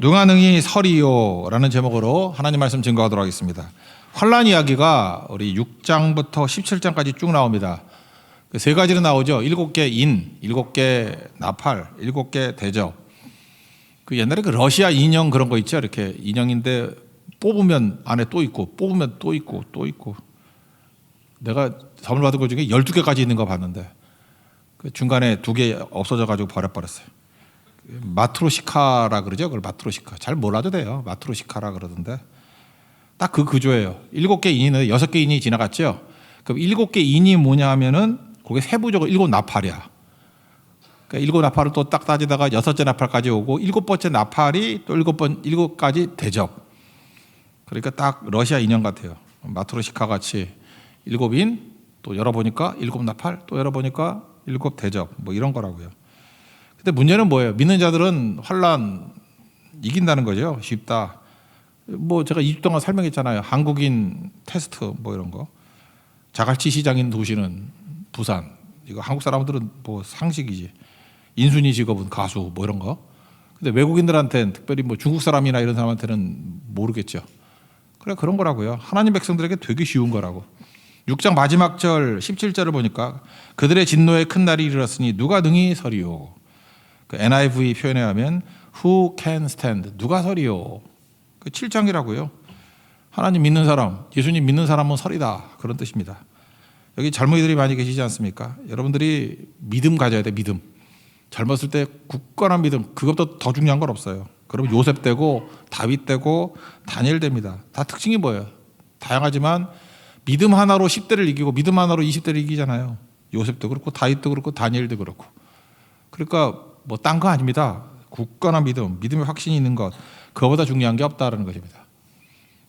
누가 능히 서리요라는 제목으로 하나님 말씀 증거하도록 하겠습니다. 환란 이야기가 우리 6장부터 17장까지 쭉 나옵니다. 세 가지로 나오죠. 7개 인, 7개 나팔, 7개 대접. 그 옛날에 그 러시아 인형 그런 거 있죠. 이렇게 인형인데 뽑으면 안에 또 있고, 뽑으면 또 있고, 또 있고. 내가 선물 받은 것 중에 12개까지 있는 거 봤는데 그 중간에 2개 없어져 가지고 버려버렸어요. 마트로시카라 그러죠. 그걸 마트로시카. 잘 몰라도 돼요. 마트로시카라 그러던데 딱 그 구조예요. 7개 인은 6개 인이 지나갔죠. 그럼 7개 인이 뭐냐 하면은 그게 세부적으로 7 나팔이야. 그러니까 7 나팔을 또 딱 따지다가 6째 나팔까지 오고 7번째 나팔이 또 7가지 대접. 그러니까 딱 러시아 인형 같아요. 마트로시카 같이 7인 또 열어보니까 7 나팔 또 열어보니까 7 대접 뭐 이런 거라고요. 근데 문제는 뭐예요? 믿는 자들은 환란 이긴다는 거죠. 쉽다. 뭐 제가 2주 동안 설명했잖아요. 한국인 테스트 뭐 이런 거. 자갈치 시장인 도시는 부산. 이거 한국 사람들은 뭐 상식이지. 인순이 직업은 가수 뭐 이런 거. 근데 외국인들한테는 특별히 뭐 중국 사람이나 이런 사람한테는 모르겠죠. 그래 그런 거라고요. 하나님 백성들에게 되게 쉬운 거라고. 6장 마지막 절 17절을 보니까 그들의 진노의 큰 날이 이르렀으니 누가 능히 서리요. 그 NIV 표현에 하면 Who can stand? 누가 서리요? 그 7장이라고요. 하나님 믿는 사람, 예수님 믿는 사람은 서리다. 그런 뜻입니다. 여기 젊은이들이 많이 계시지 않습니까? 여러분들이 믿음 가져야 돼. 믿음. 젊었을 때 굳건한 믿음. 그것보다 더 중요한 건 없어요. 그러면 요셉 되고 다윗 되고 다니엘 됩니다. 다 특징이 뭐예요? 다양하지만 믿음 하나로 10대를 이기고 믿음 하나로 20대를 이기잖아요. 요셉도 그렇고 다윗도 그렇고 다니엘도 그렇고. 그러니까 뭐 딴 거 아닙니다. 굳건한 믿음, 믿음의 확신이 있는 것. 그거보다 중요한 게 없다는 것입니다.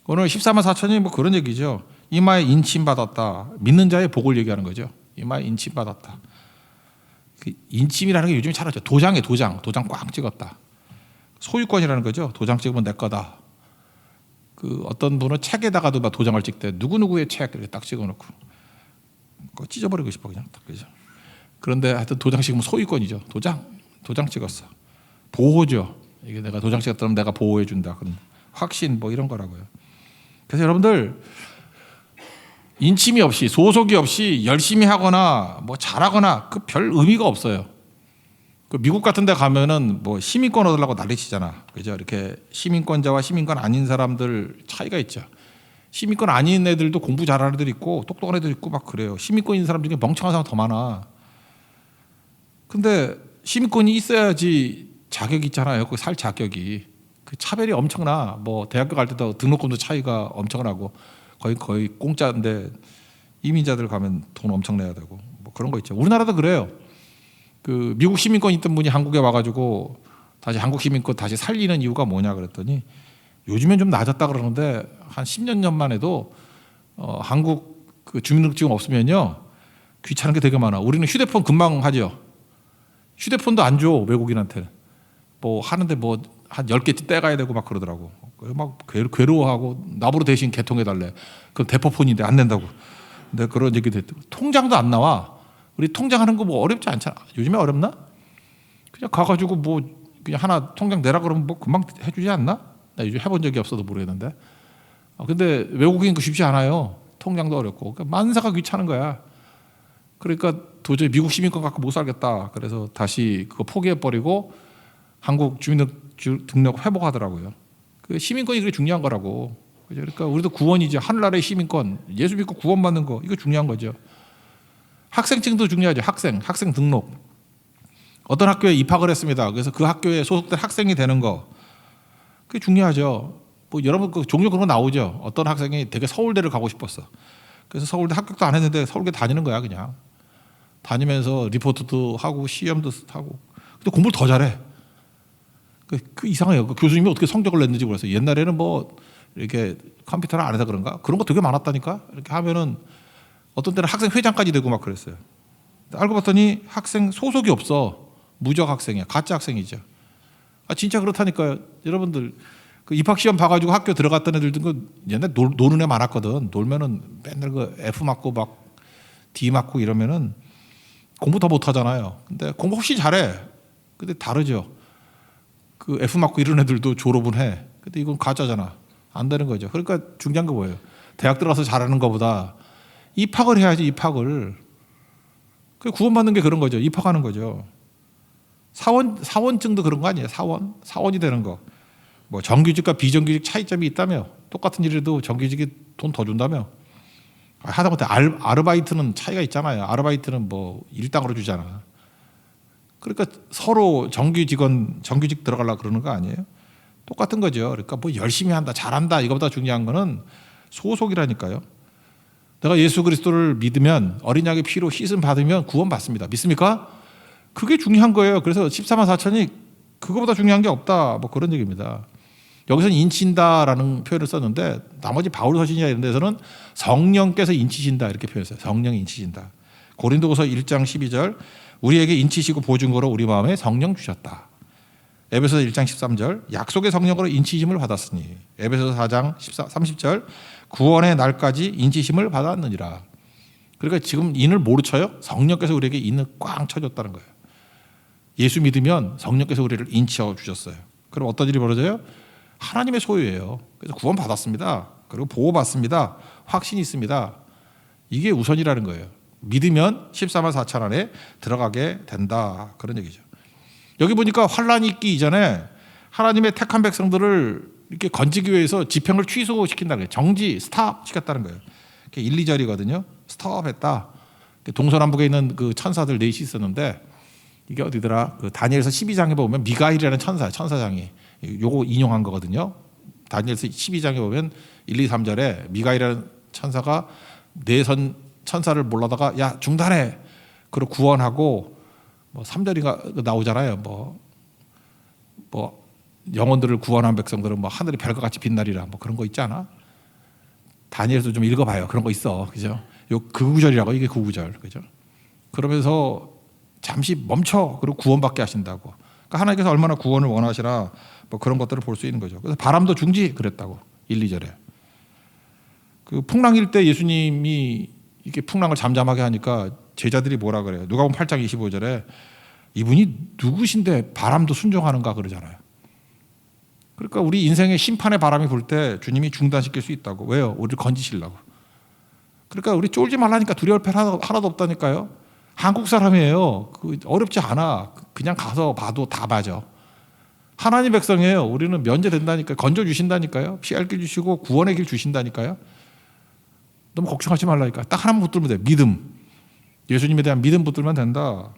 오늘 14만 4천이 뭐 그런 얘기죠. 이마에 인침 받았다. 믿는 자의 복을 얘기하는 거죠. 이마에 인침 받았다. 그 인침이라는 게 요즘에 잘 알죠. 도장 꽉 찍었다. 소유권이라는 거죠. 도장 찍으면 내 거다. 그 어떤 분은 책에다가도 막 도장을 찍대. 누구누구의 책 이렇게 딱 찍어놓고 그거 찢어버리고 싶어 그냥 딱 그죠. 그런데 하여튼 도장 찍으면 소유권이죠. 도장 찍었어. 보호죠. 이게 내가 도장 찍었다면 내가 보호해 준다. 그런 확신 뭐 이런 거라고요. 그래서 여러분들 인침이 없이 소속이 없이 열심히 하거나 뭐 잘하거나 그 별 의미가 없어요. 그 미국 같은 데 가면은 뭐 시민권 얻으려고 난리치잖아. 그죠? 이렇게 시민권자와 시민권 아닌 사람들 차이가 있죠. 시민권 아닌 애들도 공부 잘하는 애들 있고 똑똑한 애들 있고 막 그래요. 시민권 있는 사람 중에 멍청한 사람 더 많아. 근데 시민권이 있어야지 자격이 있잖아요. 그 살 자격이. 그 차별이 엄청나. 뭐 대학교 갈 때도 등록금도 차이가 엄청나고 거의 공짜인데 이민자들 가면 돈 엄청 내야 되고 뭐 그런 거 있죠. 우리나라도 그래요. 그 미국 시민권 있던 분이 한국에 와가지고 다시 한국 시민권 다시 살리는 이유가 뭐냐 그랬더니 요즘엔 좀 낮았다 그러는데 한 10년 전만 해도 한국 그 주민등록증 없으면요 귀찮은 게 되게 많아. 우리는 휴대폰 금방 하죠. 휴대폰도 안 줘 외국인한테는. 뭐 하는데 뭐 한 10개 떼가야 되고 막 그러더라고. 막 괴로워하고 나보러 대신 개통해 달래. 그럼 대포폰인데 안 된다고. 근데 그런 얘기도 했고 통장도 안 나와. 우리 통장하는 거 뭐 어렵지 않잖아. 요즘에 어렵나? 그냥 가가지고 뭐 그냥 하나 통장 내라 그러면 뭐 금방 해주지 않나? 나 요즘 해본 적이 없어서 모르겠는데. 근데 외국인 그 쉽지 않아요. 통장도 어렵고. 그러니까 만사가 귀찮은 거야. 그러니까 도저히 미국 시민권 갖고 못 살겠다. 그래서 다시 그거 포기해버리고 한국 주민등록 회복하더라고요. 그 시민권이 그게 중요한 거라고. 그러니까 우리도 구원이죠. 하늘나라의 시민권. 예수 믿고 구원받는 거. 이거 중요한 거죠. 학생증도 중요하죠. 학생 등록. 어떤 학교에 입학을 했습니다. 그래서 그 학교에 소속된 학생이 되는 거. 그게 중요하죠. 뭐 여러분 그 종종 그런 거 나오죠. 어떤 학생이 되게 서울대를 가고 싶었어. 그래서 서울대 합격도 안 했는데 서울대 다니는 거야 그냥. 다니면서 리포트도 하고 시험도 하고. 근데 공부를 더 잘해. 그 이상해요. 그 교수님이 어떻게 성적을 냈는지 모르겠어요. 옛날에는 뭐 이렇게 컴퓨터를 안 해서 그런가? 그런 거 되게 많았다니까. 이렇게 하면은 어떤 때는 학생 회장까지 되고 막 그랬어요. 알고 봤더니 학생 소속이 없어. 무적 학생이야. 가짜 학생이죠. 진짜 그렇다니까요. 여러분들 그 입학 시험 봐가지고 학교 들어갔던 애들도 그 옛날 노는 애 많았거든. 놀면은 맨날 그 F 맞고 막 D 맞고 이러면은 공부 더 못하잖아요. 근데 공부 훨씬 잘해. 근데 다르죠. 그 F 맞고 이런 애들도 졸업은 해. 근데 이건 가짜잖아. 안 되는 거죠. 그러니까 중요한 거 뭐예요? 대학 들어가서 잘하는 것보다 입학을 해야지, 입학을. 그 구원받는 게 그런 거죠. 입학하는 거죠. 사원증도 그런 거 아니에요? 사원이 되는 거. 뭐 정규직과 비정규직 차이점이 있다며. 똑같은 일에도 정규직이 돈 더 준다며. 하다못해 아르바이트는 차이가 있잖아요. 아르바이트는 뭐 일당으로 주잖아. 그러니까 서로 정규직 들어가려고 그러는 거 아니에요? 똑같은 거죠. 그러니까 뭐 열심히 한다, 잘한다, 이거보다 중요한 거는 소속이라니까요. 내가 예수 그리스도를 믿으면, 어린 양의 피로 씻음 받으면 구원받습니다. 믿습니까? 그게 중요한 거예요. 그래서 14만 4천이 그거보다 중요한 게 없다, 뭐 그런 얘기입니다. 여기서는 인치신다라는 표현을 썼는데, 나머지 바울 서신이나 이런 데서는 성령께서 인치신다 이렇게 표현했어요. 성령이 인치신다. 고린도후서 1장 12절, 우리에게 인치시고 보증거로 우리 마음에 성령 주셨다. 에베소서 1장 13절, 약속의 성령으로 인치심을 받았으니. 에베소서 4장 30절, 구원의 날까지 인치심을 받았느니라. 그러니까 지금 인을 뭐로 쳐요? 성령께서 우리에게 인을 꽝 쳐줬다는 거예요. 예수 믿으면 성령께서 우리를 인치어 주셨어요. 그럼 어떤 일이 벌어져요? 하나님의 소유예요. 그래서 구원 받았습니다. 그리고 보호받습니다. 확신이 있습니다. 이게 우선이라는 거예요. 믿으면 14만 4천 안에 들어가게 된다, 그런 얘기죠. 여기 보니까 환란이 있기 이전에 하나님의 택한 백성들을 이렇게 건지기 위해서 집행을 취소시킨다는 거예요. 정지, 스탑 시켰다는 거예요. 1, 2절이거든요. 스톱했다. 동서남북에 있는 그 천사들 넷이 있었는데, 이게 어디더라? 그 다니엘서 12장에 보면 미가일이라는 천사장이 요거 인용한 거거든요. 다니엘서 12장에 보면 1, 2, 3절에 미가일이라는 천사가 내선 천사를 몰라다가 야 중단해. 그리고 구원하고 뭐 3절이가 나오잖아요. 뭐 영혼들을 구원한 백성들은 뭐 하늘이 별과 같이 빛나리라, 뭐 그런 거 있잖아. 다니엘서 좀 읽어봐요. 그런 거 있어, 그죠? 그 구절이라고, 이게 그 구절, 그죠? 그러면서 잠시 멈춰, 그리고 구원받게 하신다고. 그러니까 하나님께서 얼마나 구원을 원하시나, 뭐 그런 것들을 볼 수 있는 거죠. 그래서 바람도 중지 그랬다고, 1, 2절에. 그 풍랑일 때 예수님이 이렇게 풍랑을 잠잠하게 하니까 제자들이 뭐라 그래요? 누가복음 8장 25절에 이분이 누구신데 바람도 순종하는가 그러잖아요. 그러니까 우리 인생의 심판의 바람이 불 때 주님이 중단시킬 수 있다고. 왜요? 우리를 건지시려고. 그러니까 우리 쫄지 말라니까, 두려울 필요 하나도 없다니까요. 한국 사람이에요. 어렵지 않아. 그냥 가서 봐도 다 맞아. 하나님 백성이에요. 우리는 면제된다니까요. 건져주신다니까요. 피할 길 주시고 구원의 길 주신다니까요. 너무 걱정하지 말라니까. 딱 하나만 붙들면 돼. 믿음. 예수님에 대한 믿음 붙들면 된다.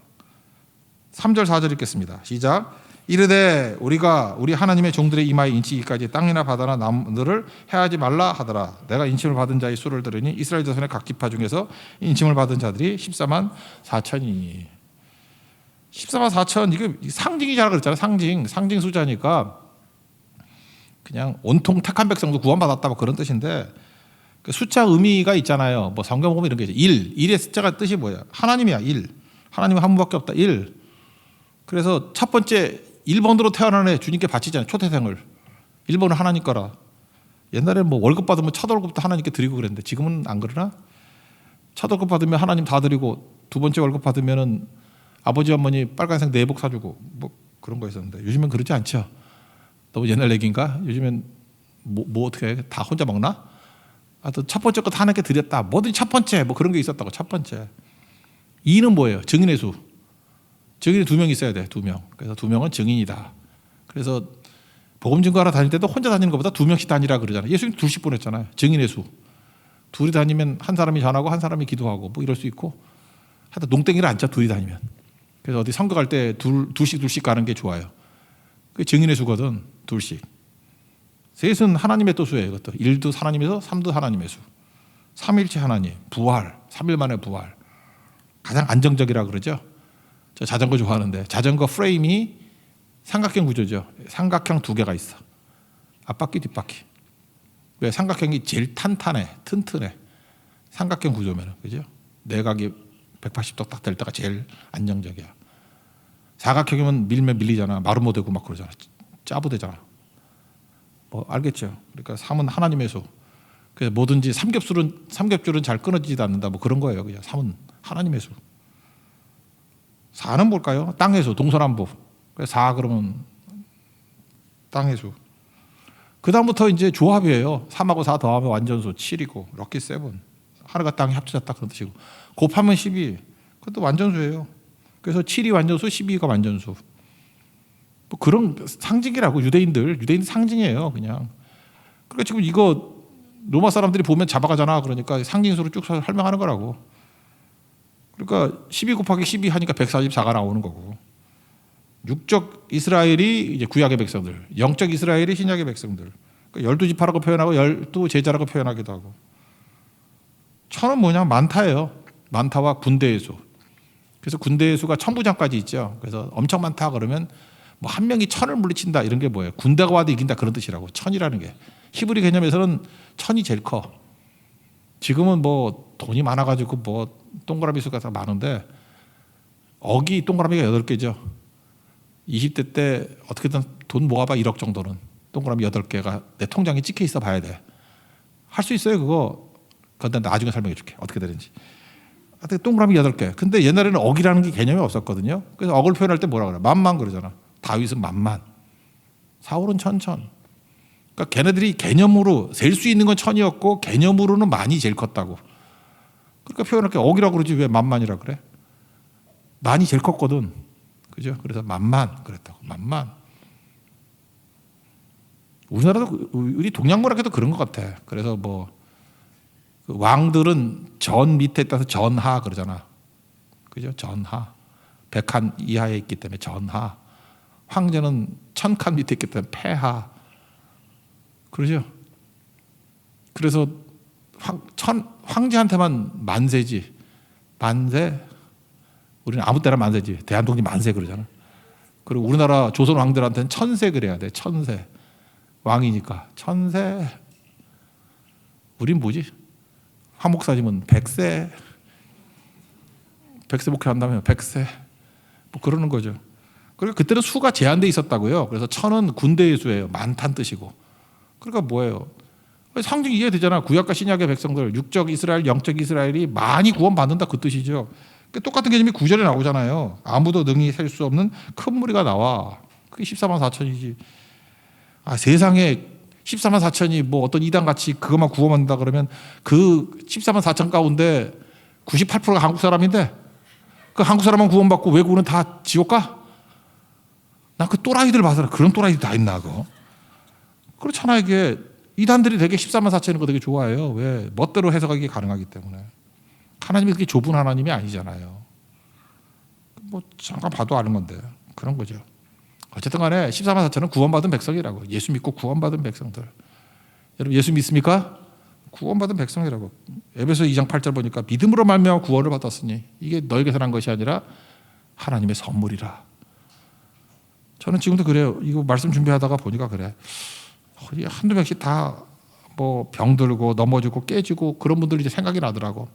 3절 4절 읽겠습니다. 시작. 이르되 우리가 우리 하나님의 종들의 이마에 인치기까지 땅이나 바다나 나무들을 해하지 말라 하더라. 내가 인침을 받은 자의 수를 들으니 이스라엘 자손의 각 지파 중에서 인침을 받은 자들이 14만 4천이니. 14만 4천, 이게 상징이잖아 그랬잖아요. 상징 숫자니까 그냥 온통 택한 백성도 구원받았다, 뭐 그런 뜻인데, 그 숫자 의미가 있잖아요. 뭐 성경 보면 이런 게 있어요. 1의 숫자가 뜻이 뭐야? 하나님이야. 1. 하나님은 한 분밖에 없다. 1. 그래서 첫 번째 1번으로 태어난 애 주님께 바치잖아요. 초태생을. 1번은 하나님 거라. 옛날에는 뭐 월급 받으면 첫 월급도 하나님께 드리고 그랬는데 지금은 안 그러나? 첫 월급 받으면 하나님 다 드리고, 두 번째 월급 받으면은 아버지 어머니 빨간색 내복 사주고, 뭐 그런 거 있었는데 요즘엔 그러지 않죠. 너무 옛날 얘기인가? 요즘엔 뭐 어떻게 해? 다 혼자 먹나? 하여튼 첫 번째 거 다 하나님께 드렸다. 뭐든지 첫 번째, 뭐 그런 게 있었다고. 첫 번째. 2는 뭐예요? 증인의 수. 증인이 2명 있어야 돼. 2명. 그래서 2명은 증인이다. 그래서 복음 증거하러 다닐 때도 혼자 다니는 것보다 2명씩 다니라 그러잖아요. 예수님 2씩 보냈잖아요. 증인의 수. 둘이 다니면 한 사람이 전하고 한 사람이 기도하고 뭐 이럴 수 있고, 하여튼 농땡이를 안 쳐, 둘이 다니면. 그래서 어디 선거 갈 때 둘씩 가는 게 좋아요. 그게 증인의 수거든. 2씩. 셋은 하나님의 또 수예요. 이것도 1도 하나님에서 3도 하나님의 수. 삼일체 하나님, 부활, 3일 만에 부활. 가장 안정적이라 그러죠. 저 자전거 좋아하는데 자전거 프레임이 삼각형 구조죠. 삼각형 2개가 있어. 앞바퀴 뒷바퀴. 왜? 삼각형이 제일 탄탄해, 튼튼해. 삼각형 구조면, 그죠? 내각이 180도 딱 될 때가 제일 안정적이야. 사각형이면 밀면 밀리잖아. 마름모 되고 막 그러잖아. 짜부되잖아. 뭐 알겠죠? 그러니까 3은 하나님의 수. 그래서 뭐든지 삼겹줄은 잘 끊어지지도 않는다. 뭐 그런 거예요. 그냥 3은 하나님의 수. 4는 뭘까요? 땅의 수, 동서남북. 4 그러면 땅의 수. 그 다음부터 이제 조합이에요. 3하고 4 더하면 완전수 7이고 럭키 7. 하늘과 땅이 합쳐졌다 그런 뜻이고 곱하면 12. 그것도 완전수예요. 그래서 7이 완전수, 12가 완전수. 뭐 그런 상징이라고 유대인들 상징이에요, 그냥. 그러니까 지금 이거 로마 사람들이 보면 잡아가잖아. 그러니까 상징수로 쭉 설명하는 거라고. 그러니까 12 곱하기 12 하니까 144가 나오는 거고. 육적 이스라엘이 이제 구약의 백성들, 영적 이스라엘이 신약의 백성들. 그러니까 12지파라고 표현하고 12제자라고 표현하기도 하고. 천은 뭐냐? 많다예요. 많다와 군대의 수. 그래서 군대의 수가 천부장까지 있죠. 그래서 엄청 많다 그러면 뭐 한 명이 천을 물리친다 이런 게 뭐예요? 군대가 와도 이긴다 그런 뜻이라고. 천이라는 게 히브리 개념에서는 천이 제일 커. 지금은 뭐 돈이 많아가지고 뭐 동그라미 수가 다 많은데 억이 동그라미가 8개죠. 20대 때 어떻게든 돈 모아봐 1억 정도는 동그라미 8개가 내 통장에 찍혀 있어 봐야 돼. 할 수 있어요 그거. 그건 나중에 설명해 줄게 어떻게 되는지. 하여튼 동그라미 8개. 근데 옛날에는 억이라는 게 개념이 없었거든요. 그래서 억을 표현할 때 뭐라 그래? 만만 그러잖아. 다윗은 만만. 사울은 천천. 그러니까 걔네들이 개념으로 셀 수 있는 건 천이었고 개념으로는 만이 제일 컸다고. 그러니까 표현할 게 억이라고 그러지 왜 만만이라 그래? 만이 제일 컸거든. 그죠? 그래서 만만 그랬다고. 만만. 우리나라도 우리 동양문학에도 그런 것 같아. 그래서 뭐 왕들은 전 밑에 따서 전하 그러잖아. 그죠? 전하. 100칸 이하에 있기 때문에 전하. 황제는 1000칸 밑에 있기 때문에 폐하. 그러죠? 그래서 황제한테만 만세지. 만세. 우리는 아무 때나 만세지. 대한독립 만세 그러잖아. 그리고 우리나라 조선 왕들한테는 천세 그래야 돼. 천세. 왕이니까. 천세. 우린 뭐지? 화목사님은 백세. 백세 목회한다면 백세. 뭐 그러는 거죠. 그러니까 그때는 수가 제한돼 있었다고요. 그래서 천은 군대의 수예요. 많다는 뜻이고. 그러니까 뭐예요? 상징 이해되잖아. 구약과 신약의 백성들, 육적 이스라엘, 영적 이스라엘이 많이 구원받는다 그 뜻이죠. 그러니까 똑같은 개념이 9절에 나오잖아요. 아무도 능히 셀 수 없는 큰 무리가 나와. 그게 14만 4천이지. 아, 세상에 14만 4천이 뭐 어떤 이단같이 그것만 구원받는다 그러면 그 14만 4천 가운데 98%가 한국 사람인데 그 한국 사람만 구원받고 외국은 다 지옥 가? 나 그 또라이들 봐서 그런 또라이들 다 있나 그거. 그렇잖아. 이게 이단들이 되게 14만 4천인 거 되게 좋아해요. 왜? 멋대로 해석하기 가능하기 때문에. 하나님이 그렇게 좁은 하나님이 아니잖아요. 뭐 잠깐 봐도 아는 건데 그런 거죠. 어쨌든 간에 14만 4천은 구원받은 백성이라고. 예수 믿고 구원받은 백성들. 여러분 예수 믿습니까? 구원받은 백성이라고. 에베소 2장 8절 보니까 믿음으로 말미암아 구원을 받았으니 이게 너에게서 난 것이 아니라 하나님의 선물이라. 저는 지금도 그래요. 이거 말씀 준비하다가 보니까 그래. 한두 명씩 다 뭐 병들고 넘어지고 깨지고 그런 분들이 이제 생각이 나더라고.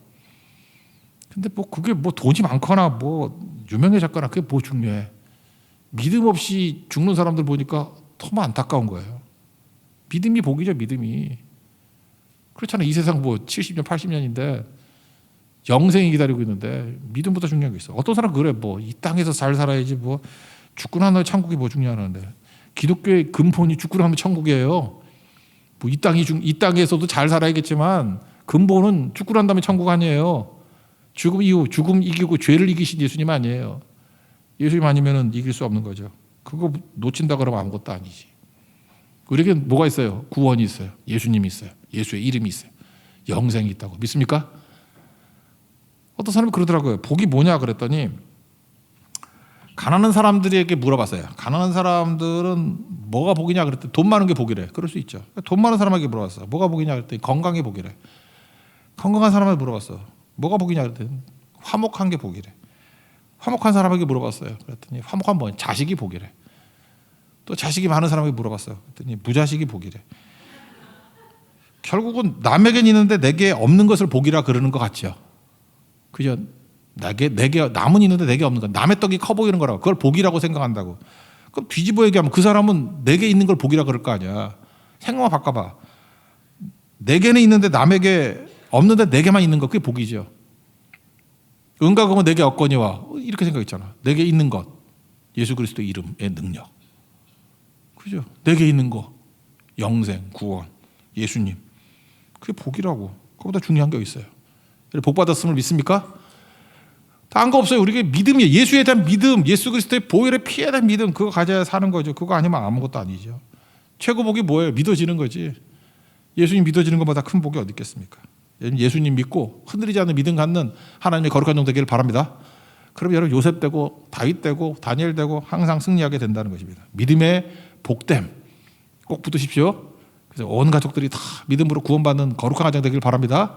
근데 뭐 그게 뭐 돈이 많거나 뭐 유명해졌거나 그게 뭐 중요해. 믿음 없이 죽는 사람들 보니까 너무 안타까운 거예요. 믿음이 복이죠, 믿음이. 그렇잖아요. 이 세상 뭐 70년, 80년인데 영생이 기다리고 있는데 믿음보다 중요한 게 있어. 어떤 사람 그래. 뭐 이 땅에서 잘 살아야지 뭐 죽고 난 다음에 천국이 뭐 중요하는데. 기독교의 근본이 죽고 나면 천국이에요. 뭐 이 땅에서도 잘 살아야겠지만 근본은 죽고 난 다음에 천국 아니에요. 죽음 이후 죽음 이기고 죄를 이기신 예수님 아니에요. 예수님 아니면은 이길 수 없는 거죠. 그거 놓친다 그러면 아무것도 아니지. 우리에게 뭐가 있어요? 구원이 있어요. 예수님이 있어요. 예수의 이름이 있어요. 영생이 있다고 믿습니까? 어떤 사람이 그러더라고요. 복이 뭐냐 그랬더니 가난한 사람들에게 물어봤어요. 가난한 사람들은 뭐가 복이냐 그랬더니 돈 많은 게 복이래. 그럴 수 있죠. 돈 많은 사람에게 물어봤어. 뭐가 복이냐 그랬더니 건강이 복이래. 건강한 사람에게 물어봤어. 뭐가 복이냐 그랬더니 화목한 게 복이래. 화목한 사람에게 물어봤어요. 그랬더니 화목한 뭐냐? 자식이 복이래. 또 자식이 많은 사람에게 물어봤어요. 그랬더니 무자식이 복이래. 결국은 남에겐 있는데 내게 없는 것을 복이라 그러는 것 같죠. 그죠? 내게 남은 있는데 내게 없는 거. 남의 떡이 커 보이는 거라고. 그걸 복이라고 생각한다고. 그럼 뒤집어 얘기하면 그 사람은 내게 있는 걸 복이라 그럴 거 아니야. 생각만 바꿔봐. 내게는 있는데 남에게 없는데 내게만 있는 거. 그게 복이죠. 은과 금은 내게 없거니와 이렇게 생각했잖아. 내게 있는 것. 예수 그리스도 이름의 능력. 그죠? 내게 있는 거, 영생, 구원, 예수님. 그게 복이라고. 그거보다 중요한 게 있어요. 복 받았음을 믿습니까? 딴 거 없어요. 우리가 믿음이에요. 예수에 대한 믿음, 예수 그리스도의 보혈의 피에 대한 믿음, 그거 가져야 사는 거죠. 그거 아니면 아무것도 아니죠. 최고 복이 뭐예요? 믿어지는 거지. 예수님 믿어지는 것보다 큰 복이 어디 있겠습니까? 예수님 믿고 흔들리지 않는 믿음 갖는 하나님의 거룩한 종 되기를 바랍니다. 그럼 여러분 요셉 되고 다윗 되고 다니엘 되고 항상 승리하게 된다는 것입니다. 믿음의 복됨 꼭 붙으십시오. 그래서 온 가족들이 다 믿음으로 구원받는 거룩한 가정 되기를 바랍니다.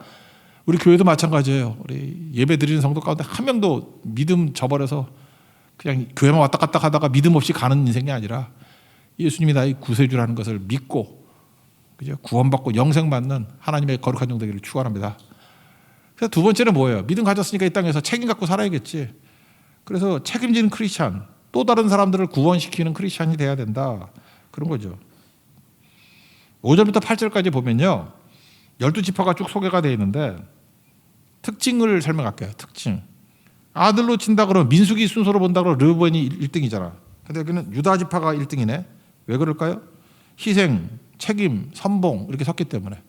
우리 교회도 마찬가지예요. 우리 예배 드리는 성도 가운데 한 명도 믿음 저버려서 그냥 교회만 왔다 갔다 하다가 믿음 없이 가는 인생이 아니라 예수님이 나의 구세주라는 것을 믿고 그죠? 구원받고 영생 받는 하나님의 거룩한 종 되기를 축원합니다. 그래서 두 번째는 뭐예요? 믿음 가졌으니까 이 땅에서 책임 갖고 살아야겠지. 그래서 책임지는 크리스찬, 또 다른 사람들을 구원시키는 크리스찬이 돼야 된다. 그런 거죠. 5절부터 8절까지 보면요. 12지파가 쭉 소개가 되어 있는데 특징을 설명할게요. 특징. 아들로 친다 그러면 민수기 순서로 본다 그러면 르우벤이 1등이잖아. 근데 여기는 유다 지파가 1등이네. 왜 그럴까요? 희생, 책임, 선봉 이렇게 섰기 때문에.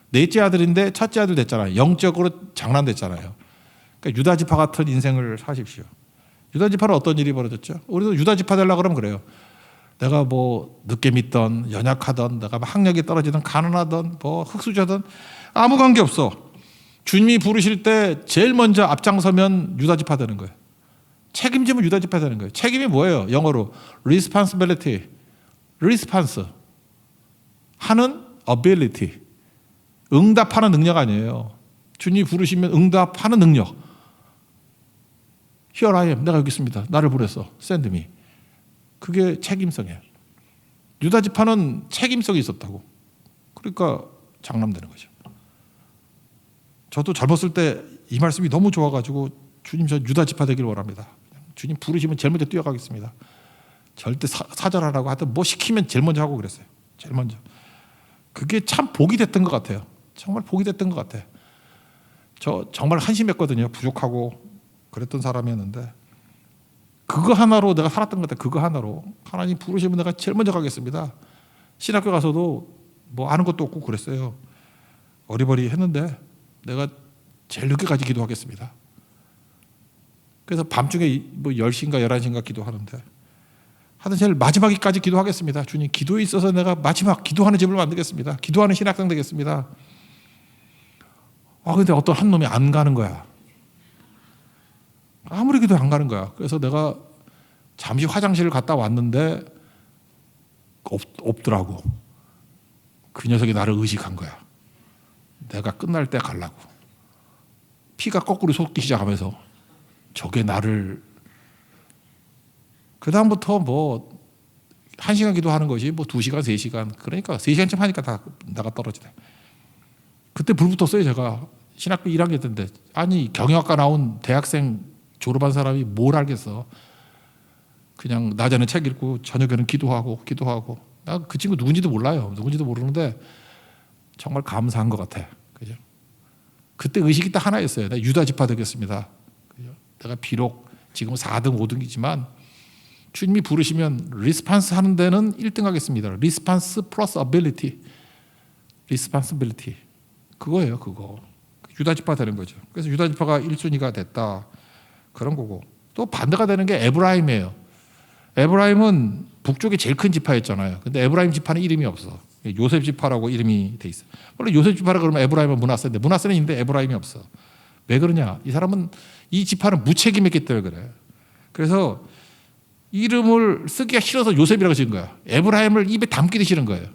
넷째 아들인데 첫째 아들 됐잖아요. 영적으로 장난됐잖아요. 그러니까 유다 지파 같은 인생을 사십시오. 유다 지파는 어떤 일이 벌어졌죠? 우리도 유다 지파 되려고 그러면 그래요. 내가 뭐 늦게 믿던 연약하던 내가 학력이 떨어지던 가난하던 뭐 흙수저든 아무 관계 없어. 주님이 부르실 때 제일 먼저 앞장서면 유다 지파 되는 거예요. 책임지면 유다 지파 되는 거예요. 책임이 뭐예요? 영어로 responsibility, response 하는 ability, 응답하는 능력 아니에요. 주님이 부르시면 응답하는 능력. Here I am, 내가 여기 있습니다. 나를 보냈어. Send me. 그게 책임성이에요. 유다 지파는 책임성이 있었다고. 그러니까 장남되는 거죠. 저도 젊었을 때 이 말씀이 너무 좋아가지고 주님 저 유다 지파 되기를 원합니다. 주님 부르시면 제일 먼저 뛰어가겠습니다. 절대 사절하라고 하든 뭐 시키면 제일 먼저 하고 그랬어요. 제일 먼저. 그게 참 복이 됐던 것 같아요. 정말 복이 됐던 것 같아요. 저 정말 한심했거든요. 부족하고 그랬던 사람이었는데 그거 하나로 내가 살았던 것 같아요. 그거 하나로. 하나님 부르시면 내가 제일 먼저 가겠습니다. 신학교 가서도 뭐 아는 것도 없고 그랬어요. 어리버리 했는데 내가 제일 늦게까지 기도하겠습니다. 그래서 밤중에 뭐 10시인가 11시인가 기도하는데 하여튼 제일 마지막에까지 기도하겠습니다. 주님 기도에 있어서 내가 마지막 기도하는 집을 만들겠습니다. 기도하는 신학생 되겠습니다. 근데 어떤 한 놈이 안 가는 거야. 아무리 기도 안 가는 거야. 그래서 내가 잠시 화장실을 갔다 왔는데 없더라고. 그 녀석이 나를 의식한 거야. 내가 끝날 때 가려고. 피가 거꾸로 솟기 시작하면서 저게 나를 그 다음부터 뭐 1시간 기도하는 것이 뭐 2시간, 3시간 그러니까 3시간쯤 하니까 다 나가 떨어지네. 그때 불 붙었어요. 제가 신학교 1학년 때인데 아니 경영학과 나온 대학생 졸업한 사람이 뭘 알겠어. 그냥 낮에는 책 읽고 저녁에는 기도하고 나 그 친구 누군지도 몰라요. 누군지도 모르는데 정말 감사한 것 같아. 그죠? 그때 의식이 딱 하나였어요. 내가 유다 지파 되겠습니다. 그죠? 내가 비록 지금 4등, 5등이지만 주님이 부르시면 리스판스 하는 데는 1등 하겠습니다. 리스판스 플러스 어빌리티. 리스판시빌리티. 그거예요, 그거. 유다 지파 되는 거죠. 그래서 유다 지파가 1순위가 됐다. 그런 거고. 또 반대가 되는 게 에브라임이에요. 에브라임은 북쪽에 제일 큰 지파였잖아요. 근데 에브라임 지파는 이름이 없어. 요셉 지파라고 이름이 돼 있어. 원래 요셉 지파라 그러면 에브라임은 므낫세인데 므낫세는 있는데 에브라임이 없어. 왜 그러냐? 이 사람은 이 지파는 무책임했기 때문에 그래. 그래서 이름을 쓰기가 싫어서 요셉이라고 지은 거야. 에브라임을 입에 담기도 싫은 거예요.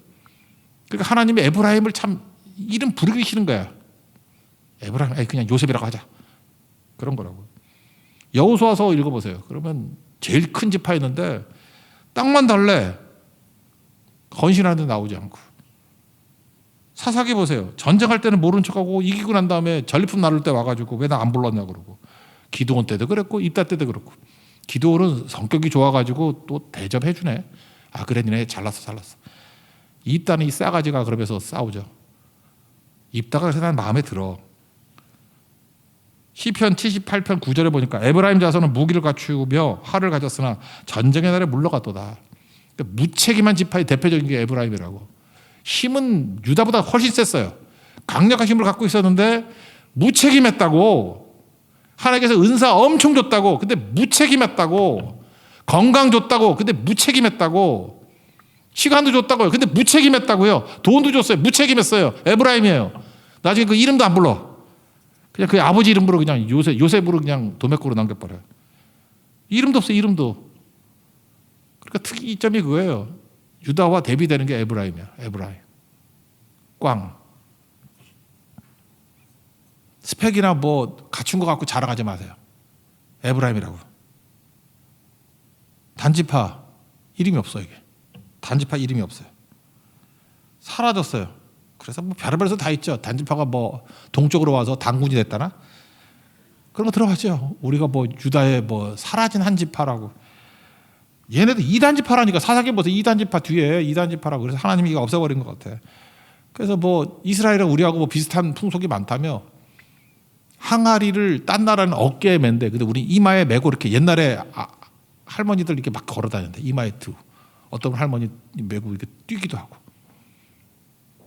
그러니까 하나님이 에브라임을 참 이름 부르기 싫은 거야. 에브라임, 그냥 요셉이라고 하자. 그런 거라고. 여호수아서 읽어보세요. 그러면 제일 큰 지파였는데 땅만 달래. 헌신하는데 나오지 않고. 사사기 보세요. 전쟁할 때는 모른 척하고 이기고 난 다음에 전리품 나눌 때 와가지고 왜 나 안 불렀냐 그러고. 기드온 때도 그랬고 입다 때도 그렇고. 기드온은 성격이 좋아가지고 또 대접해주네. 그래 니네 잘났어. 입다는 이 싸가지가 그러면서 싸우죠. 입다가 그래서 난 마음에 들어. 시편 78편 9절에 보니까 에브라임 자손은 무기를 갖추며 활을 가졌으나 전쟁의 날에 물러갔도다. 그러니까 무책임한 지파의 대표적인 게 에브라임이라고. 힘은 유다보다 훨씬 셌어요. 강력한 힘을 갖고 있었는데 무책임했다고. 하나님께서 은사 엄청 줬다고. 근데 무책임했다고. 건강 줬다고. 근데 무책임했다고. 시간도 줬다고요. 근데 무책임했다고요. 돈도 줬어요. 무책임했어요. 에브라임이에요. 나중에 그 이름도 안 불러. 그냥 그 아버지 이름으로 그냥 요셉으로 그냥 도매고로 남겨버려요. 이름도 없어요. 이름도. 그러니까 특이점이 그거예요. 유다와 대비되는 게 에브라임이야. 에브라임. 꽝. 스펙이나 뭐 갖춘 거 갖고 자랑하지 마세요. 에브라임이라고. 단지파 이름이 없어 이게. 단지파 이름이 없어요. 사라졌어요. 그래서 뭐 별의별에서 다 있죠. 단지파가 뭐 동쪽으로 와서 당군이 됐다나 그런 거 들어가죠. 우리가 뭐 유다의 뭐 사라진 한 지파라고. 얘네들 이단지파라니까. 사사기 보세요. 이단지파 뒤에 이단지파라고. 그래서 하나님이 이거 없애버린 것 같아. 그래서 뭐 이스라엘은 우리하고 뭐 비슷한 풍속이 많다며 항아리를 딴 나라는 어깨에 맨대. 근데 우리 이마에 메고 이렇게 옛날에 할머니들 이렇게 막 걸어 다녔는데 이마에 두고 어떤 할머니 메고 이렇게 뛰기도 하고.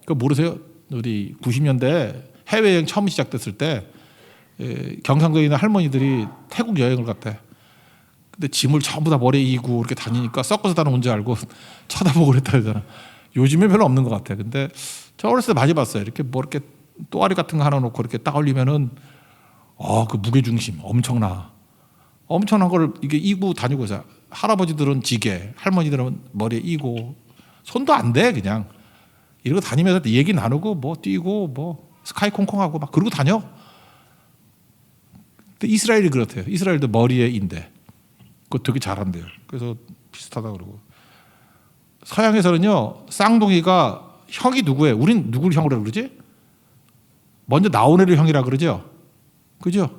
그거 모르세요? 우리 90년대 해외여행 처음 시작됐을 때 경상도에 있는 할머니들이 태국 여행을 갔대. 근데 짐을 전부 다 머리에 이고 이렇게 다니니까 섞어서 다니는 줄 알고 쳐다보고 그랬다 그러잖아. 요즘에 별로 없는 것 같아. 근데 저 어렸을 때 많이 봤어요. 이렇게 뭐 이렇게 또아리 같은 거 하나 놓고 이렇게 딱 올리면은 그 무게 중심 엄청난 걸 이게 이고 다니고 자. 할아버지들은 지게, 할머니들은 머리에 이고 손도 안 대 그냥 이러고 다니면서 얘기 나누고 뭐 뛰고 뭐 스카이 콩콩하고 막 그러고 다녀. 근데 이스라엘이 그렇대요. 이스라엘도 머리에 인대. 그거 되게 잘한대요. 그래서 비슷하다 그러고. 서양에서는요 쌍둥이가 형이 누구예요? 우린 누구를 형이라고 그러지? 먼저 나온 애를 형이라고 그러죠. 그죠?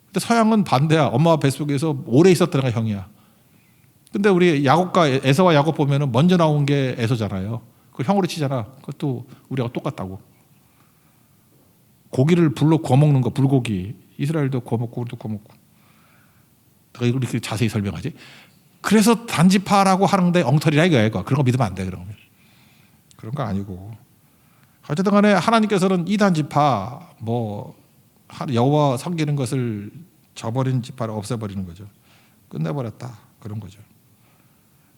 근데 서양은 반대야. 엄마와 뱃속에서 오래 있었던 애가 형이야. 근데 우리 야곱과 에서와 야곱 보면은 먼저 나온 게 에서잖아요. 그걸 형으로 치잖아. 그것도 우리가 똑같다고. 고기를 불로 구워 먹는 거, 불고기. 이스라엘도 구워 먹고 우리도 구워 먹고. 내가 이걸 이렇게 자세히 설명하지? 그래서 단지파라고 하는데 엉터리라 이거야. 그런 거 믿으면 안 돼. 그런 거 아니고. 어쨌든 간에 하나님께서는 이 단지파 뭐 여호와 섬기는 것을 저버린 지파를 없애버리는 거죠. 끝내버렸다. 그런 거죠.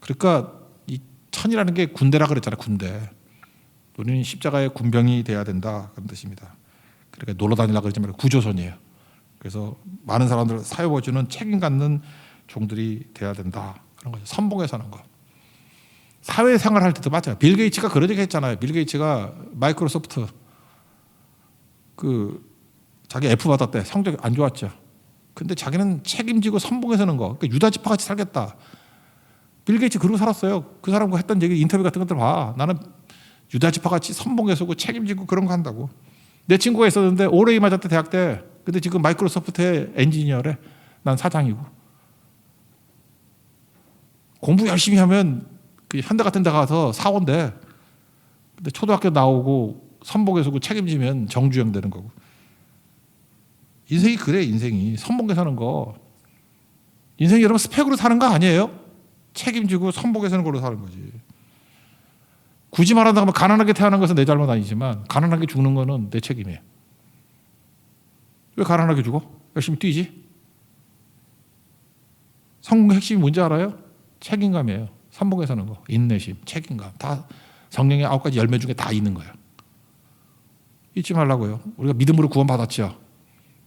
그러니까 이 천이라는 게 군대라 그랬잖아요. 군대. 우리는 십자가의 군병이 돼야 된다. 그런 뜻입니다. 그러니까 놀러 다니려고 그러지 말고 구조선이에요. 그래서 많은 사람들을 사용해주는 책임 갖는 종들이 돼야 된다. 그런 거죠. 선봉에 서는 거. 사회생활 할 때도 맞아요. 빌 게이츠가 그런 얘기 했잖아요. 빌 게이츠가 마이크로소프트 자기 F 받았대. 성적이 안 좋았죠. 근데 자기는 책임지고 선봉에 서는 거. 그러니까 유다 지파 같이 살겠다. 빌 게이츠 그러고 살았어요. 그 사람과 했던 얘기 인터뷰 같은 것들 봐. 나는 유다 지파 같이 선봉에 서고 책임지고 그런 거 한다고. 내 친구가 있었는데 오레이 맞았대 대학 때. 근데 지금 마이크로소프트의 엔지니어래. 난 사장이고. 공부 열심히 하면 그 현대 같은 데 가서 사원돼. 근데 초등학교 나오고 선봉에 서고 책임지면 정주행 되는 거고. 인생이 그래. 인생이 선봉에 사는 거. 인생이 여러분 스펙으로 사는 거 아니에요? 책임지고 선봉에 서는 걸로 사는 거지. 굳이 말한다면 가난하게 태어난 것은 내 잘못 아니지만 가난하게 죽는 거는 내 책임이에요. 왜 가난하게 죽어? 열심히 뛰지. 성공의 핵심이 뭔지 알아요? 책임감이에요. 선봉에 서는 거. 인내심, 책임감. 다 성경의 9가지 열매 중에 다 있는 거예요. 잊지 말라고요. 우리가 믿음으로 구원받았죠.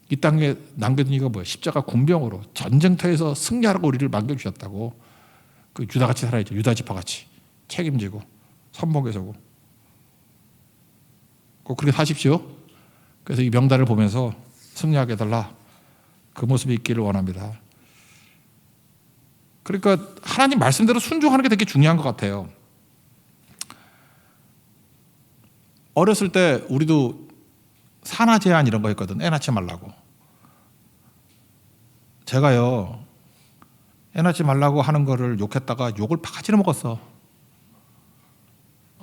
이 땅에 남겨둔 이가 뭐예요? 십자가 군병으로 전쟁터에서 승리하라고 우리를 맡겨주셨다고. 그 유다같이 살아야죠. 유다 지파같이 책임지고 선봉에 서고 꼭 그렇게 사십시오. 그래서 이 명단을 보면서 승리하게 해달라. 그 모습이 있기를 원합니다. 그러니까 하나님 말씀대로 순종하는 게 되게 중요한 것 같아요. 어렸을 때 우리도 산하 제한 이런 거 했거든. 애 낳지 말라고. 제가요 애 낳지 말라고 하는 거를 욕했다가 욕을 바가지로 먹었어.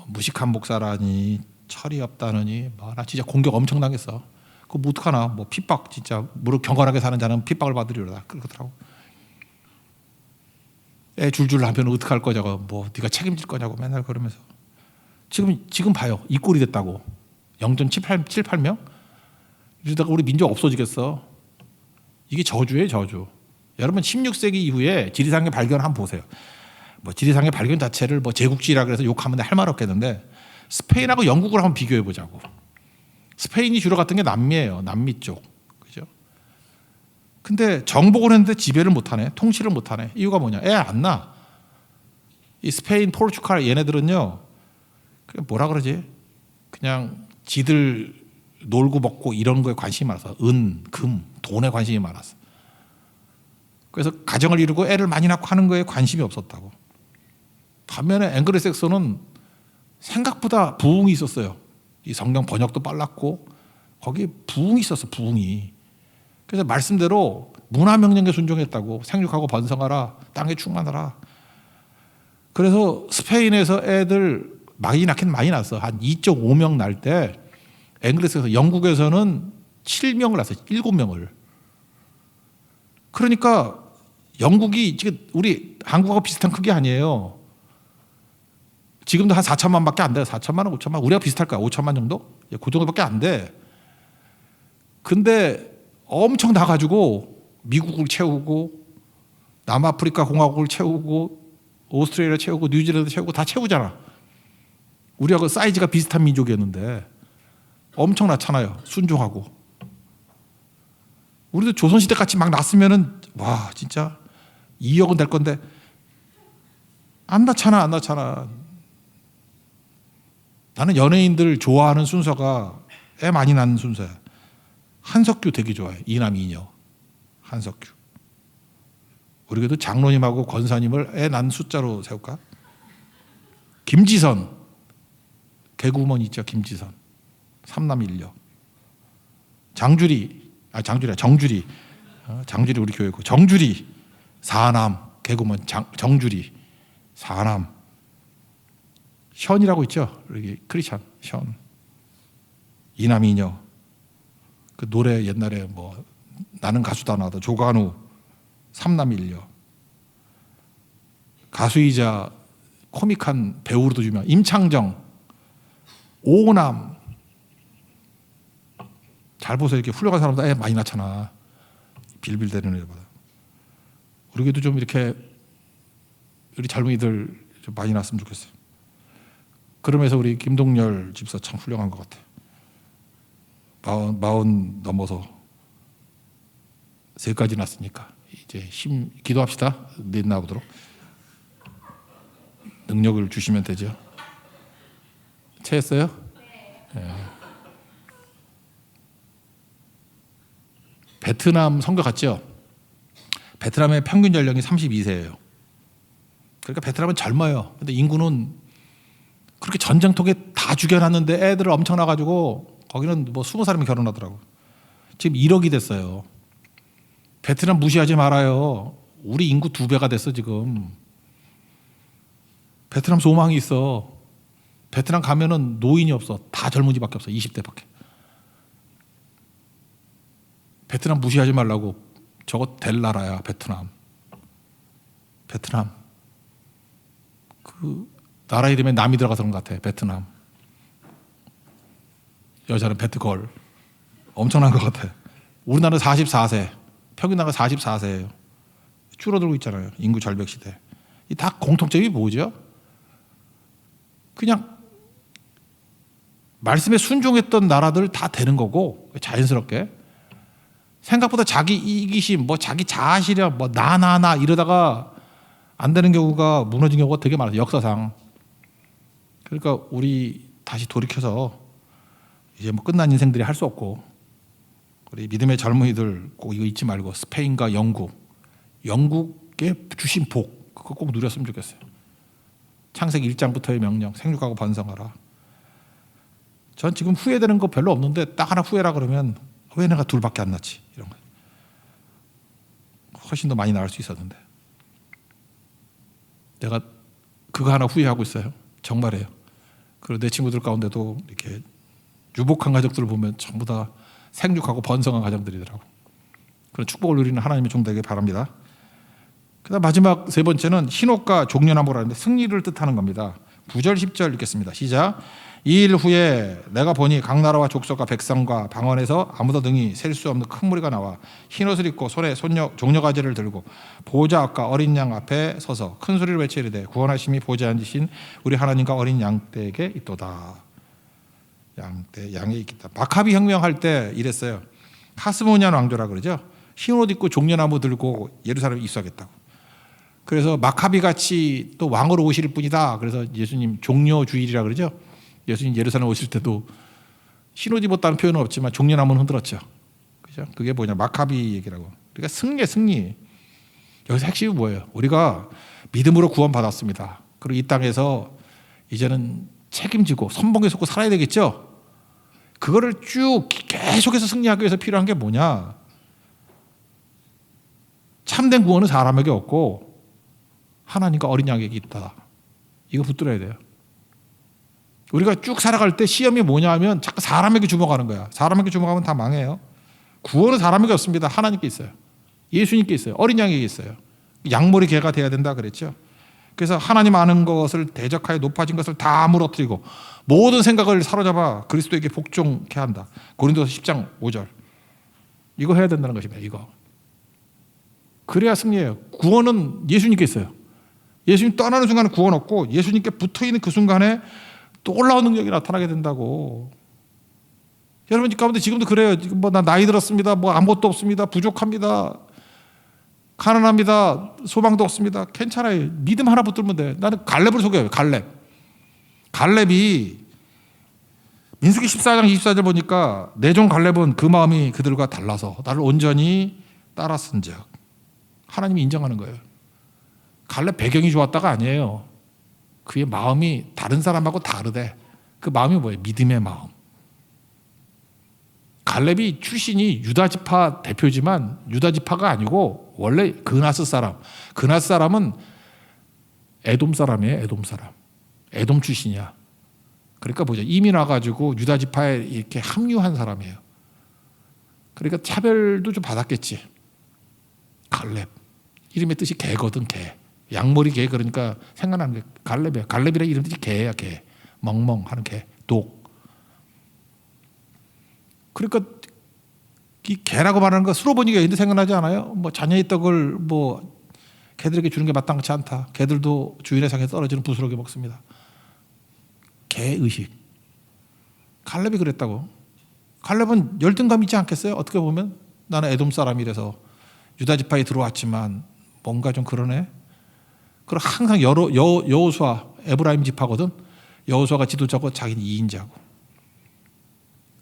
무식한 목사라니, 철이 없다느니, 나 진짜 공격 엄청 당했어. 그거 뭐 어떡하나, 뭐 핍박, 진짜 무릎 경건하게 사는 자는 핍박을 받으리로다. 그러더라고. 애 줄줄 하면 어떡할 거냐고, 뭐 네가 책임질 거냐고 맨날 그러면서 지금 봐요. 이 꼴이 됐다고. 0.78명? 이러다가 우리 민족 없어지겠어. 이게 저주예요, 저주. 여러분 16세기 이후에 지리산의 발견 한번 보세요. 뭐 지리산의 발견 자체를 뭐 제국주의라 그래서 욕하면 할 말 없겠는데 스페인하고 영국을 한번 비교해 보자고. 스페인이 주로 갔던 게 남미예요. 남미 쪽. 그죠? 근데 정복을 했는데 지배를 못 하네. 통치를 못 하네. 이유가 뭐냐? 애 안 낳아. 이 스페인, 포르투갈 얘네들은요. 뭐라 그러지? 그냥 지들 놀고 먹고 이런 거에 관심이 많아서 은, 금, 돈에 관심이 많았어. 그래서 가정을 이루고 애를 많이 낳고 하는 거에 관심이 없었다고. 반면에 앵글로색소는 생각보다 부흥이 있었어요. 이 성경 번역도 빨랐고 거기에 부흥이 있었어. 부흥이. 그래서 말씀대로 문화명령에 순종했다고. 생육하고 번성하라. 땅에 충만하라. 그래서 스페인에서 애들 많이 낳긴 많이 낳았어. 한 2.5명 날 때 앵글로색소 영국에서는 7명을 낳았어요. 7명을. 그러니까 영국이 지금 우리 한국하고 비슷한 크기 아니에요. 지금도 한 4천만밖에 안 돼요. 4천만 원, 5천만. 우리가 비슷할 거야. 5천만 정도? 그 정도밖에 안 돼. 근데 엄청 나가지고 미국을 채우고 남아프리카 공화국을 채우고 오스트레일리아 채우고 뉴질랜드 채우고 다 채우잖아. 우리하고 사이즈가 비슷한 민족이었는데 엄청 낳잖아요. 순종하고. 우리도 조선시대 같이 막 낳았으면은 와 진짜 2억은 될 건데 안 낳잖아. 안 낳잖아. 나는 연예인들 좋아하는 순서가 애 많이 낳는 순서야. 한석규 되게 좋아해. 이남 이녀. 한석규. 우리 그래도 장로님하고 권사님을 애 낳는 숫자로 세울까? 김지선. 개그우먼 있죠. 김지선. 3남 1녀. 장주리. 정주리. 장주리 우리 교회고. 정주리. 4남. 개그우먼 정주리. 4남. 션이라고 있죠. 여기 크리스찬 션. 이남 이녀. 그 노래 옛날에 뭐 나는 가수다 나왔다. 조관우. 3남 1녀. 가수이자 코믹한 배우로도 유명. 임창정. 5남. 잘 보세요. 이렇게 훌륭한 사람도 애 많이 낳잖아. 빌빌대는 애보다. 우리도 좀 이렇게 우리 젊은이들 좀 많이 낳았으면 좋겠어요. 그러면서 우리 김동열 집사 참 훌륭한 것 같아요. 40 넘어서 3가지 낳았으니까 이제 기도합시다. 넷 나오도록 능력을 주시면 되죠. 채했어요? 네. 베트남 선거 갔죠? 베트남의 평균 연령이 32세예요. 그러니까 베트남은 젊어요. 근데 인구는 그렇게 전쟁통에 다 죽여놨는데 애들을 엄청 낳아가지고 거기는 뭐 20사람이 결혼하더라고. 지금 1억이 됐어요. 베트남 무시하지 말아요. 우리 인구 2배가 됐어 지금. 베트남 소망이 있어. 베트남 가면은 노인이 없어. 다 젊은이밖에 없어. 20대밖에. 베트남 무시하지 말라고. 저거 될 나라야 베트남. 베트남. 그 나라 이름에 남이 들어가서 그런 것 같아. 베트남. 여자는 베트걸. 엄청난 것 같아. 우리나라 44세. 평균 나라가 44세예요. 줄어들고 있잖아요. 인구 절벽 시대. 이 다 공통점이 뭐죠? 그냥 말씀에 순종했던 나라들 다 되는 거고 자연스럽게 생각보다 자기 이기심, 뭐 자기 자아실현, 뭐 나 이러다가 안 되는 경우가 무너진 경우가 되게 많아요. 역사상. 그러니까 우리 다시 돌이켜서 이제 뭐 끝난 인생들이 할 수 없고 우리 믿음의 젊은이들 꼭 이거 잊지 말고 스페인과 영국의 주신 복 그거 꼭 누렸으면 좋겠어요. 창세기 1장부터의 명령 생육하고 번성하라. 전 지금 후회되는 거 별로 없는데 딱 하나 후회라 그러면 왜 내가 둘밖에 안 낳지 이런 거. 훨씬 더 많이 낳을 수 있었는데 내가 그거 하나 후회하고 있어요. 정말이에요. 그리고 내 친구들 가운데도 이렇게 유복한 가족들을 보면 전부 다 생육하고 번성한 가정들이더라고. 그런 축복을 누리는 하나님의 종되게 바랍니다. 그다음 마지막 세 번째는 흰옷과 종려나무라 하는데 승리를 뜻하는 겁니다. 9절 10절 읽겠습니다. 시작. 이 일 후에 내가 보니 각 나라와 족속과 백성과 방언에서 아무도 능히 셀 수 없는 큰 무리가 나와 흰옷을 입고 손에 종려가지를 들고 보호자 앞과 어린 양 앞에 서서 큰 소리를 외쳐 이르되 구원하심이 보좌에 앉으신 우리 하나님과 어린 양떼에게 있도다. 양에 있겠다. 마카비 혁명할 때 이랬어요. 하스모니안 왕조라 그러죠. 흰옷 입고 종려나무 들고 예루살렘에 입수하겠다고. 그래서 마카비 같이 또 왕으로 오실 분이다. 그래서 예수님 종려주일이라 그러죠. 예수님 예루살렘 오실 때도 흰옷 입었다는 표현은 없지만 종려나무는 흔들었죠. 그죠? 그게 뭐냐? 마카비 얘기라고. 그러니까 승리. 여기서 핵심이 뭐예요? 우리가 믿음으로 구원받았습니다. 그리고 이 땅에서 이제는 책임지고 선봉에 섰고 살아야 되겠죠? 그거를 쭉 계속해서 승리하기 위해서 필요한 게 뭐냐? 참된 구원은 사람에게 없고 하나님과 어린 양에게 있다. 이거 붙들어야 돼요. 우리가 쭉 살아갈 때 시험이 뭐냐 하면 자꾸 사람에게 주목하는 거야. 사람에게 주목하면 다 망해요. 구원은 사람에게 없습니다. 하나님께 있어요. 예수님께 있어요. 어린 양에게 있어요. 양머리 개가 돼야 된다 그랬죠. 그래서 하나님 아는 것을 대적하여 높아진 것을 다 무너뜨리고 모든 생각을 사로잡아 그리스도에게 복종케 한다. 고린도서 10장 5절. 이거 해야 된다는 것입니다. 이거. 그래야 승리예요. 구원은 예수님께 있어요. 예수님 떠나는 순간에 구원 없고 예수님께 붙어있는 그 순간에 또 올라온 능력이 나타나게 된다고. 여러분 가운데 지금도 그래요. 지금 나 나이 들었습니다. 아무것도 없습니다. 부족합니다. 가난합니다. 소망도 없습니다. 괜찮아요. 믿음 하나 붙들면 돼. 나는 갈렙을 소개해요. 갈렙이 민수기 14장 24절 보니까 내 종 갈렙은 그 마음이 그들과 달라서 나를 온전히 따랐은즉 하나님이 인정하는 거예요. 갈렙 배경이 좋았다가 아니에요. 그의 마음이 다른 사람하고 다르대. 그 마음이 뭐예요? 믿음의 마음. 갈렙이 출신이 유다지파 대표지만 유다지파가 아니고 원래 그나스 사람. 그나스 사람은 에돔 사람이에요. 에돔 사람. 에돔 출신이야. 그러니까 뭐죠? 이민 와가지고 유다지파에 이렇게 합류한 사람이에요. 그러니까 차별도 좀 받았겠지. 갈렙. 이름의 뜻이 개거든, 개. 양머리 개. 그러니까 생각나는 게 갈렙이야. 갈렙이라는 이름 뜻이 개야, 개. 멍멍하는 개. 독. 그러니까 이 개라고 말하는 거 수로 보니까 인데 생각나지 않아요? 자녀의 떡을 개들에게 주는 게 마땅치 않다. 개들도 주인의 상에 떨어지는 부스러기 먹습니다. 개의식. 갈렙이 그랬다고. 갈렙은 열등감 있지 않겠어요? 어떻게 보면 나는 에돔 사람이라서 유다지파에 들어왔지만 뭔가 좀 그러네. 그리고 항상 여호수아 에브라임 지파거든. 여호수아가 지도자고 자기는 2인자고.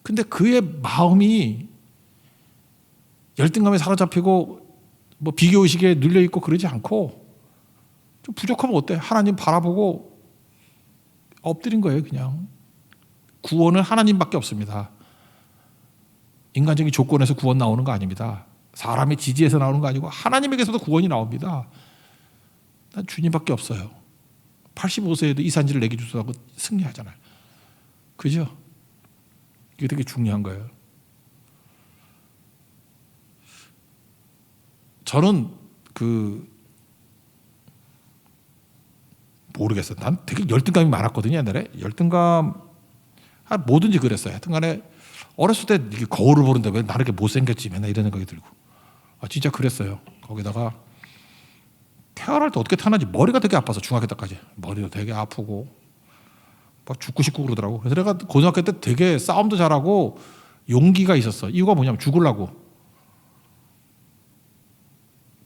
근데 그의 마음이 열등감에 사로잡히고 비교의식에 눌려있고 그러지 않고 좀 부족하면 어때? 하나님 바라보고 엎드린 거예요. 그냥. 구원은 하나님밖에 없습니다. 인간적인 조건에서 구원 나오는 거 아닙니다. 사람의 지지에서 나오는 거 아니고 하나님에게서도 구원이 나옵니다. 난 주님밖에 없어요. 85세에도 이산지를 내게 주소하고 승리하잖아요. 그죠? 이게 되게 중요한 거예요. 저는 모르겠어요. 난 되게 열등감이 많았거든요. 옛날에 열등감 뭐든지 그랬어요. 하여튼간에 어렸을 때 이게 거울을 보는데 왜 나를 이렇게 못생겼지 맨날 이런 생각이 들고 진짜 그랬어요. 거기다가 태어날 때 어떻게 태어난지 머리가 되게 아파서 중학교 때까지 머리도 되게 아프고 막 죽고 싶고 그러더라고. 그래서 내가 고등학교 때 되게 싸움도 잘하고 용기가 있었어. 이유가 뭐냐면 죽으려고.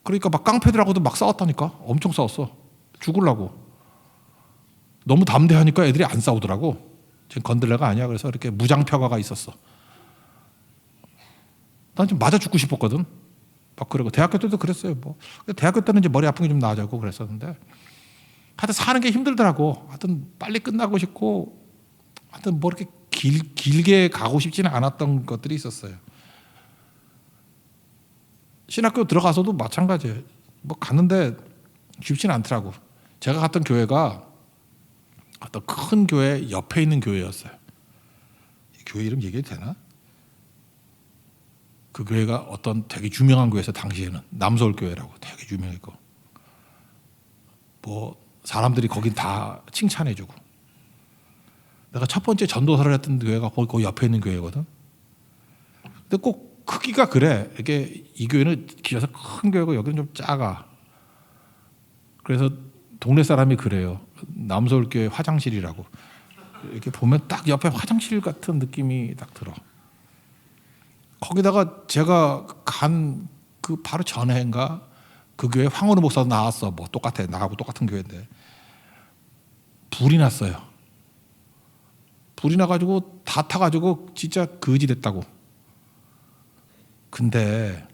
그러니까 막 깡패들하고도 막 싸웠다니까. 엄청 싸웠어. 죽으려고. 너무 담대하니까 애들이 안 싸우더라고. 지금 건들레가 아니야. 그래서 이렇게 무장표가가 있었어. 난 좀 맞아 죽고 싶었거든. 막 그러고 대학교 때도 그랬어요. 대학교 때는 이제 머리 아픈 게 좀 나아지고 그랬었는데 하여튼 사는 게 힘들더라고. 하여튼 빨리 끝나고 싶고 하여튼 이렇게 길게 가고 싶지는 않았던 것들이 있었어요. 신학교 들어가서도 마찬가지예요. 갔는데 쉽지는 않더라고. 제가 갔던 교회가 어떤 큰 교회 옆에 있는 교회였어요. 이 교회 이름 얘기해도 되나? 그 교회가 어떤 되게 유명한 교회에서 당시에는 남서울 교회라고 되게 유명했고 뭐 사람들이 거긴 다 칭찬해주고. 내가 첫 번째 전도사를 했던 교회가 거기 옆에 있는 교회거든. 근데 꼭 크기가 그래. 이게 이 교회는 길어서 큰 교회고 여기는 좀 작아. 그래서 동네 사람이 그래요. 남서울교회 화장실이라고. 이렇게 보면 딱 옆에 화장실 같은 느낌이 딱 들어. 거기다가 제가 간 그 바로 전해인가 그 교회 황원우 목사도 나왔어. 뭐 똑같아. 나하고 똑같은 교회인데 불이 났어요. 불이 나가지고 다 타가지고 진짜 거지 됐다고. 근데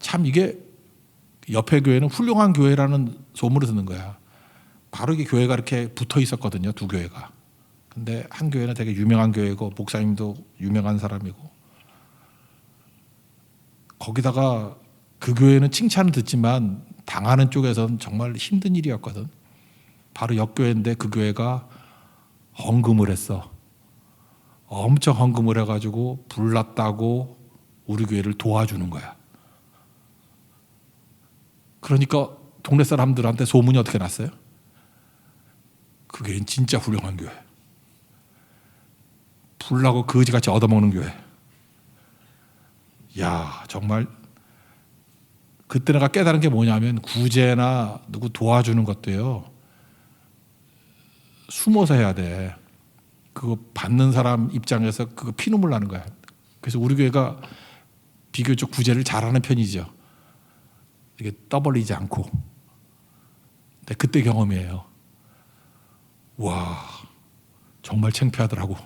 참 이게 옆에 교회는 훌륭한 교회라는 소문을 듣는 거야. 바로 이게 교회가 이렇게 붙어 있었거든요. 두 교회가. 근데 한 교회는 되게 유명한 교회고 목사님도 유명한 사람이고 거기다가 그 교회는 칭찬을 듣지만 당하는 쪽에서는 정말 힘든 일이었거든. 바로 옆 교회인데 그 교회가 헌금을 했어. 엄청 헌금을 해가지고 불났다고 우리 교회를 도와주는 거야. 그러니까 동네 사람들한테 소문이 어떻게 났어요? 그 교회는 진짜 훌륭한 교회. 불나고 거지같이 얻어먹는 교회. 야, 정말 그때 내가 깨달은 게 뭐냐면 구제나 누구 도와주는 것도요. 숨어서 해야 돼. 그거 받는 사람 입장에서 그거 피눈물 나는 거야. 그래서 우리 교회가 비교적 구제를 잘하는 편이죠. 이게 떠벌리지 않고. 근데 그때 경험이에요. 와, 정말 창피하더라고.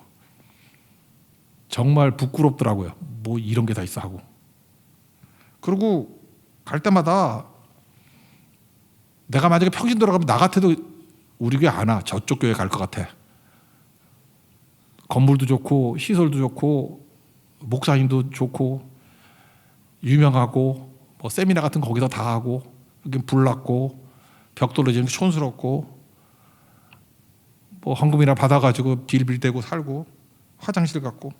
정말 부끄럽더라고요. 뭐 이런 게 다 있어 하고. 그리고 갈 때마다 내가 만약에 평신 돌아가면 나 같아도 우리 교회 안 와. 저쪽 교회 갈 것 같아. 건물도 좋고 시설도 좋고 목사님도 좋고 유명하고 뭐 세미나 같은 거 거기서 다 하고 여긴 불났고 벽 떨어지는 게 촌스럽고 뭐 헌금이나 받아가지고 빌빌대고 살고 화장실 갖고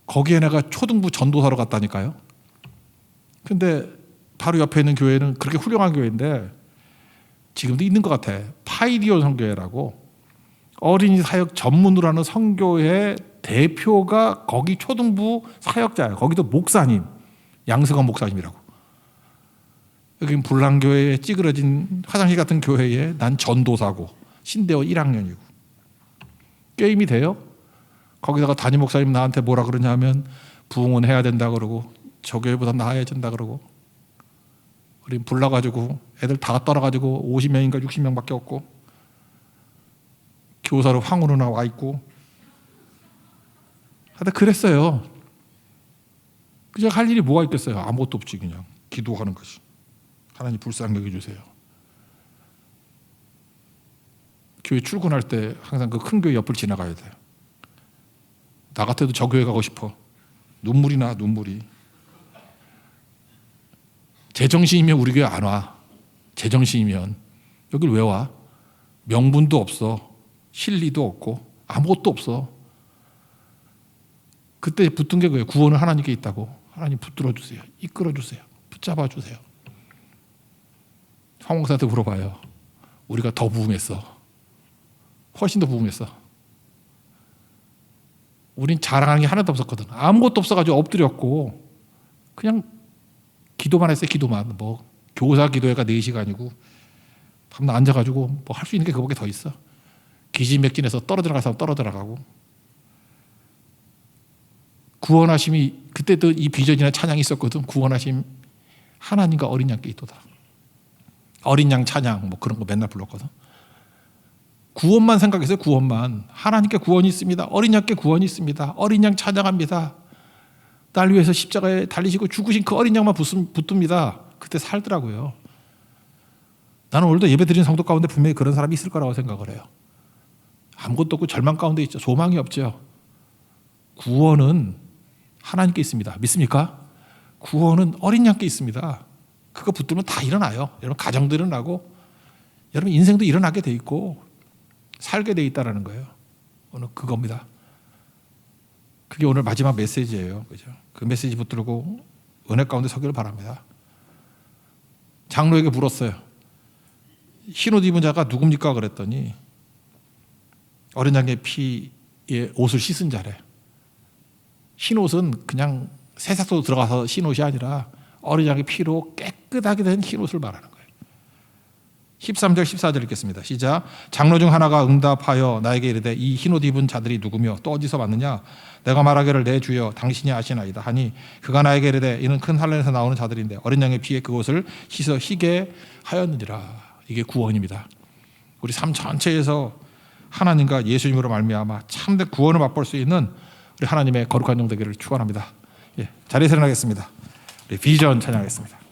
거기에 내가 초등부 전도사로 갔다니까요. 근데 바로 옆에 있는 교회는 그렇게 훌륭한 교회인데 지금도 있는 것 같아. 파이디온 선교회라고 어린이 사역 전문으로 하는 선교회 대표가 거기 초등부 사역자예요. 거기도 목사님, 양승원 목사님이라고. 여긴 불난교회에 찌그러진 화장실 같은 교회에 난 전도사고 신대원 1학년이고 게임이 돼요? 거기다가 담임 목사님 나한테 뭐라 그러냐면 부흥원해야 된다 그러고 저 교회보다 나아야 된다 그러고 우린 불나가지고 애들 다 떠나가지고 50명인가 60명밖에 없고 교사로 황으로 나와 있고 하여튼 그랬어요. 그냥 할 일이 뭐가 있겠어요. 아무것도 없지. 그냥 기도하는 것이. 하나님 불쌍히 여겨주세요. 교회 출근할 때 항상 그 큰 교회 옆을 지나가야 돼요. 나 같아도 저 교회 가고 싶어. 눈물이 나. 눈물이. 제정신이면 우리 교회 안 와. 제정신이면. 여길 왜 와? 명분도 없어. 실리도 없고 아무것도 없어. 그때 붙든 게 그거예요. 구원은 하나님께 있다고. 하나님 붙들어 주세요. 이끌어 주세요. 붙잡아 주세요. 황 목사한테 물어봐요. 우리가 더 부흥했어. 훨씬 더 부흥했어. 우린 자랑하는 게 하나도 없었거든. 아무것도 없어가지고 엎드렸고 그냥 기도만 했어요. 기도만. 뭐 교사 기도회가 4시간이고 밤낮 앉아가지고 뭐 할 수 있는 게 그거밖에 더 있어. 기진맥진해서 떨어져나갈 사람 떨어져나가고 구원하심이 그때도 이 비전이나 찬양이 있었거든. 구원하심 하나님과 어린 양께 있도다. 어린 양 찬양 뭐 그런 거 맨날 불렀거든. 구원만 생각해서 구원만. 하나님께 구원이 있습니다. 어린 양께 구원이 있습니다. 어린 양 찬양합니다. 날 위해서 십자가에 달리시고 죽으신 그 어린 양만 붙듭니다. 그때 살더라고요. 나는 오늘도 예배 드리는 성도 가운데 분명히 그런 사람이 있을 거라고 생각을 해요. 아무것도 없고 절망 가운데 있죠. 소망이 없죠. 구원은 하나님께 있습니다. 믿습니까? 구원은 어린 양께 있습니다. 그거 붙들면 다 일어나요. 여러분 가정도 일어나고 여러분 인생도 일어나게 돼 있고 살게 돼 있다는 거예요. 오늘 그겁니다. 그게 오늘 마지막 메시지예요. 그죠? 그 메시지 붙들고 은혜 가운데 서기를 바랍니다. 장로에게 물었어요. 흰옷 입은 자가 누굽니까? 그랬더니 어린 양의 피에 옷을 씻은 자래. 흰옷은 그냥 세탁소 들어가서 흰옷이 아니라 어린 양의 피로 깨끗하게 된 흰옷을 말하는 거예요. 13절 14절 읽겠습니다. 시작. 장로 중 하나가 응답하여 나에게 이르되 이 흰옷 입은 자들이 누구며 또 어디서 왔느냐? 내가 말하기를 내 주여 당신이 아시나이다 하니 그가 나에게 이르되 이는 큰 환란에서 나오는 자들인데 어린 양의 피에 그것을 씻어 희게 하였느니라. 이게 구원입니다. 우리 삶 전체에서 하나님과 예수님으로 말미암아 참된 구원을 맛볼 수 있는 우리 하나님의 거룩한 종 되기를 축원합니다. 예, 자리에서 일어나겠습니다. 우리 비전 찬양하겠습니다.